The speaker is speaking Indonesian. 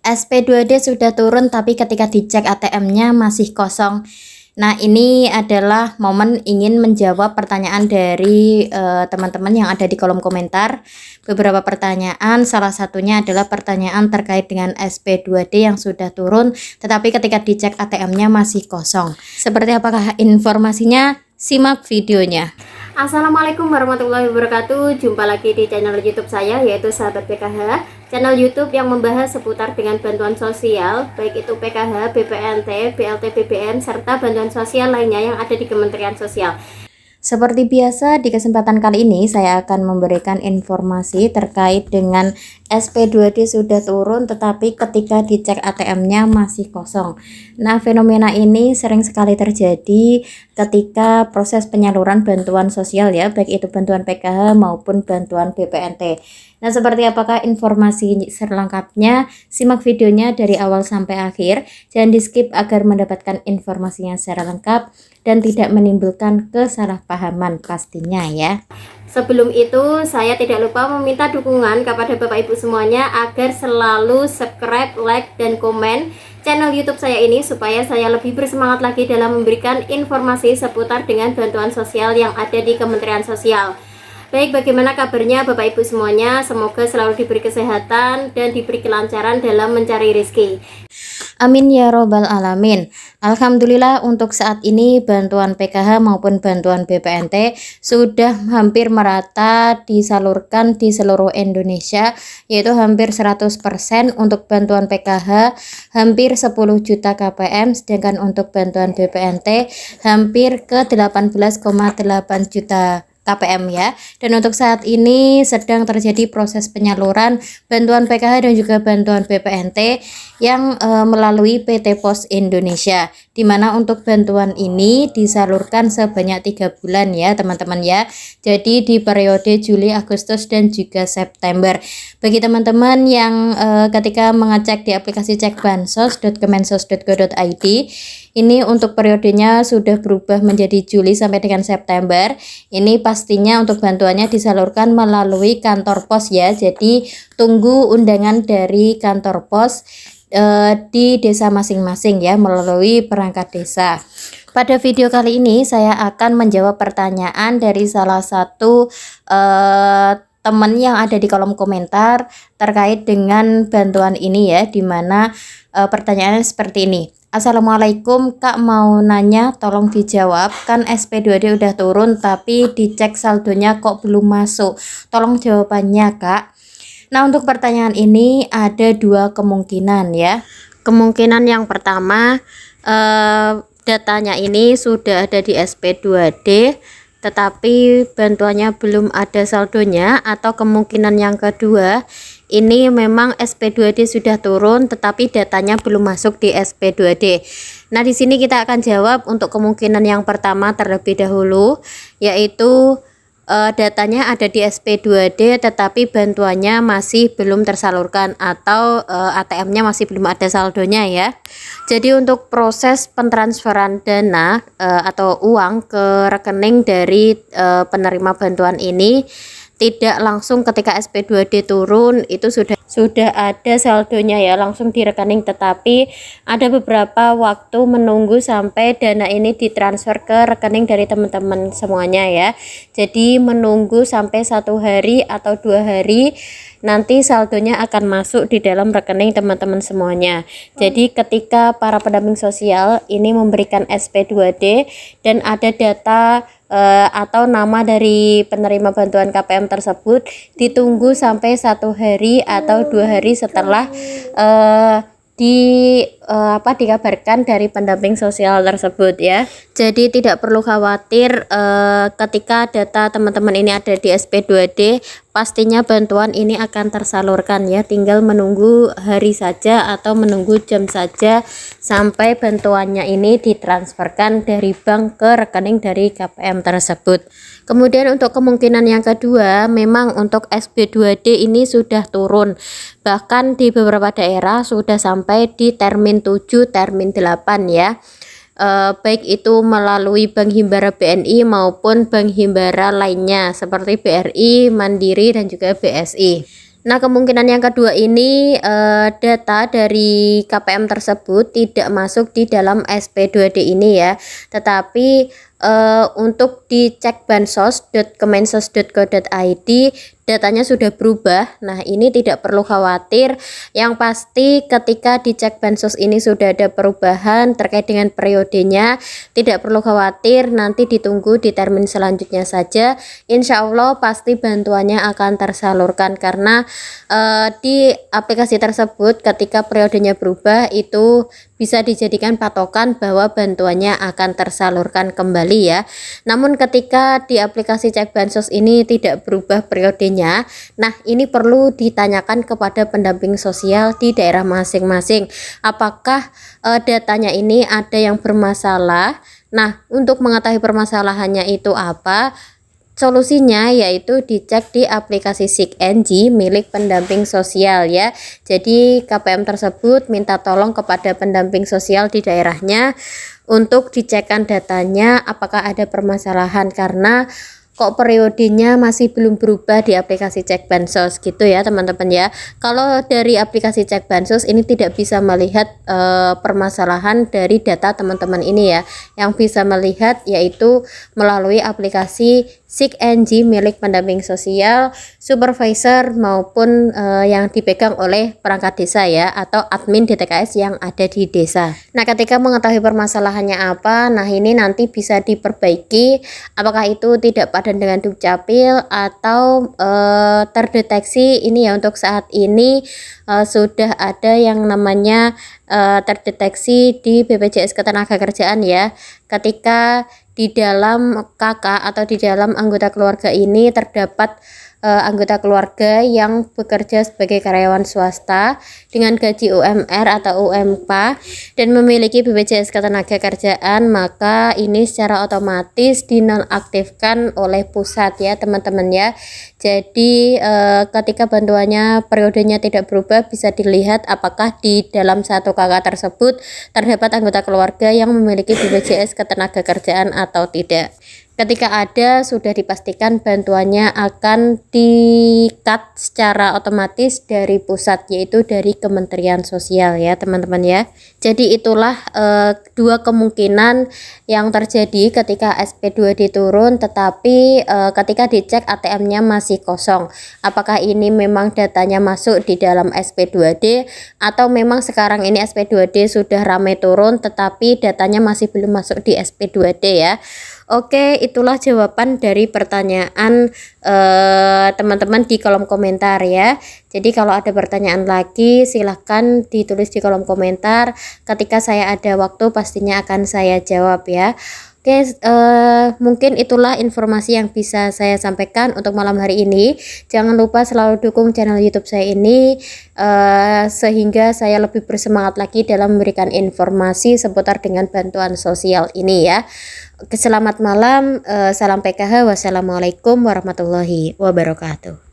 SP2D sudah turun tapi ketika dicek ATM-nya masih kosong. Nah, ini adalah momen ingin menjawab pertanyaan dari teman-teman yang ada di kolom komentar. Beberapa pertanyaan, salah satunya adalah pertanyaan terkait dengan SP2D yang sudah turun tetapi ketika dicek ATM-nya masih kosong. Seperti apakah informasinya? Simak videonya. Assalamualaikum warahmatullahi wabarakatuh. Jumpa lagi di channel YouTube saya, yaitu Sahabat PKH, channel YouTube yang membahas seputar dengan bantuan sosial, baik itu PKH, BPNT, BLT BBM, serta bantuan sosial lainnya yang ada di Kementerian Sosial. Seperti biasa, di kesempatan kali ini saya akan memberikan informasi terkait dengan SP2D sudah turun tetapi ketika dicek ATM-nya masih kosong. Nah, fenomena ini sering sekali terjadi ketika proses penyaluran bantuan sosial ya, baik itu bantuan PKH maupun bantuan BPNT. Nah, seperti apakah informasi selengkapnya? Simak videonya dari awal sampai akhir. Jangan di-skip agar mendapatkan informasinya secara lengkap dan tidak menimbulkan kesalahpahaman pastinya ya. Sebelum itu, saya tidak lupa meminta dukungan kepada Bapak Ibu semuanya agar selalu subscribe, like, dan komen channel YouTube saya ini supaya saya lebih bersemangat lagi dalam memberikan informasi seputar dengan bantuan sosial yang ada di Kementerian Sosial. Baik, bagaimana kabarnya Bapak Ibu semuanya? Semoga selalu diberi kesehatan dan diberi kelancaran dalam mencari rezeki. Amin ya robbal alamin. Alhamdulillah untuk saat ini bantuan PKH maupun bantuan BPNT sudah hampir merata disalurkan di seluruh Indonesia, yaitu hampir 100%. Untuk bantuan PKH hampir 10 juta KPM, sedangkan untuk bantuan BPNT hampir ke 18,8 juta KPM ya. Dan untuk saat ini sedang terjadi proses penyaluran bantuan PKH dan juga bantuan BPNT yang melalui PT Pos Indonesia, di mana untuk bantuan ini disalurkan sebanyak 3 bulan ya teman-teman ya. Jadi di periode Juli, Agustus dan juga September. Bagi teman-teman yang ketika mengecek di aplikasi cekbansos.kemensos.go.id, ini untuk periodenya sudah berubah menjadi Juli sampai dengan September. Ini pastinya untuk bantuannya disalurkan melalui kantor pos ya. Jadi tunggu undangan dari kantor pos di desa masing-masing ya, melalui perangkat desa. Pada video kali ini saya akan menjawab pertanyaan dari salah satu teman yang ada di kolom komentar terkait dengan bantuan ini ya, dimana pertanyaannya seperti ini. Assalamualaikum Kak, mau nanya tolong dijawab, kan SP2D udah turun tapi dicek saldonya kok belum masuk, tolong jawabannya Kak. Nah, untuk pertanyaan ini ada dua kemungkinan ya. Kemungkinan yang pertama, datanya ini sudah ada di SP2D tetapi bantuannya belum ada saldonya, atau kemungkinan yang kedua ini memang SP2D sudah turun tetapi datanya belum masuk di SP2D. Nah, di sini kita akan jawab untuk kemungkinan yang pertama terlebih dahulu, yaitu datanya ada di SP2D tetapi bantuannya masih belum tersalurkan, atau ATM-nya masih belum ada saldonya ya. Jadi untuk proses pentransferan dana atau uang ke rekening dari penerima bantuan ini tidak langsung ketika SP2D turun itu sudah ada saldonya ya langsung di rekening, tetapi ada beberapa waktu menunggu sampai dana ini ditransfer ke rekening dari teman-teman semuanya ya. Jadi menunggu sampai 1 hari atau 2 hari nanti saldonya akan masuk di dalam rekening teman-teman semuanya. Jadi ketika para pendamping sosial ini memberikan SP2D dan ada data atau nama dari penerima bantuan KPM tersebut, ditunggu sampai 1 hari atau 2 hari setelah dikabarkan dari pendamping sosial tersebut ya. Jadi tidak perlu khawatir ketika data teman-teman ini ada di SP2D, pastinya bantuan ini akan tersalurkan ya, tinggal menunggu hari saja atau menunggu jam saja sampai bantuannya ini ditransferkan dari bank ke rekening dari KPM tersebut. Kemudian untuk kemungkinan yang kedua, memang untuk SP2D ini sudah turun, bahkan di beberapa daerah sudah sampai di termin 7, termin 8 ya. Baik itu melalui Bank Himbara BNI maupun Bank Himbara lainnya seperti BRI, Mandiri dan juga BSI. Nah, kemungkinan yang kedua ini data dari KPM tersebut tidak masuk di dalam SP2D ini ya, tetapi untuk dicek bansos.kemensos.go.id datanya sudah berubah. Nah, ini tidak perlu khawatir. Yang pasti ketika dicek bansos ini sudah ada perubahan terkait dengan periodenya, tidak perlu khawatir, nanti ditunggu di termin selanjutnya saja. Insya Allah pasti bantuannya akan tersalurkan karena di aplikasi tersebut ketika periodenya berubah itu bisa dijadikan patokan bahwa bantuannya akan tersalurkan kembali ya. Namun ketika di aplikasi cek bansos ini tidak berubah periodenya, nah ini perlu ditanyakan kepada pendamping sosial di daerah masing-masing. Apakah datanya ini ada yang bermasalah? Nah, untuk mengetahui permasalahannya itu apa? Solusinya yaitu dicek di aplikasi SIG-NG milik pendamping sosial ya. Jadi KPM tersebut minta tolong kepada pendamping sosial di daerahnya untuk dicekkan datanya apakah ada permasalahan karena kok periodenya masih belum berubah di aplikasi cek bansos gitu ya teman-teman ya. Kalau dari aplikasi cek bansos ini tidak bisa melihat permasalahan dari data teman-teman ini ya. Yang bisa melihat yaitu melalui aplikasi SIG-NG milik pendamping sosial, supervisor maupun yang dipegang oleh perangkat desa ya atau admin DTKS yang ada di desa. Nah, ketika mengetahui permasalahannya apa, nah ini nanti bisa diperbaiki apakah itu tidak padan dengan Dukcapil atau terdeteksi ini ya. Untuk saat ini sudah ada yang namanya terdeteksi di BPJS Ketenagakerjaan ya. Ketika di dalam kakak atau di dalam anggota keluarga ini terdapat anggota keluarga yang bekerja sebagai karyawan swasta dengan gaji UMR atau UMK dan memiliki BPJS Ketenagakerjaan, maka ini secara otomatis dinonaktifkan oleh pusat ya teman-teman ya. Jadi ketika bantuannya periodenya tidak berubah, bisa dilihat apakah di dalam satu kakak tersebut terdapat anggota keluarga yang memiliki BPJS Ketenagakerjaan atau tidak. Ketika ada, sudah dipastikan bantuannya akan di-cut secara otomatis dari pusat, yaitu dari Kementerian Sosial ya teman-teman ya. Jadi itulah dua kemungkinan yang terjadi ketika SP2D turun tetapi ketika dicek ATM-nya masih kosong. Apakah ini memang datanya masuk di dalam SP2D atau memang sekarang ini SP2D sudah ramai turun tetapi datanya masih belum masuk di SP2D ya. Oke, itulah jawaban dari pertanyaan teman-teman di kolom komentar ya. Jadi kalau ada pertanyaan lagi silahkan ditulis di kolom komentar. Ketika saya ada waktu pastinya akan saya jawab ya. Oke, mungkin itulah informasi yang bisa saya sampaikan untuk malam hari ini. Jangan lupa selalu dukung channel YouTube saya ini sehingga saya lebih bersemangat lagi dalam memberikan informasi seputar dengan bantuan sosial ini ya. Oke, selamat malam, salam PKH, wassalamualaikum warahmatullahi wabarakatuh.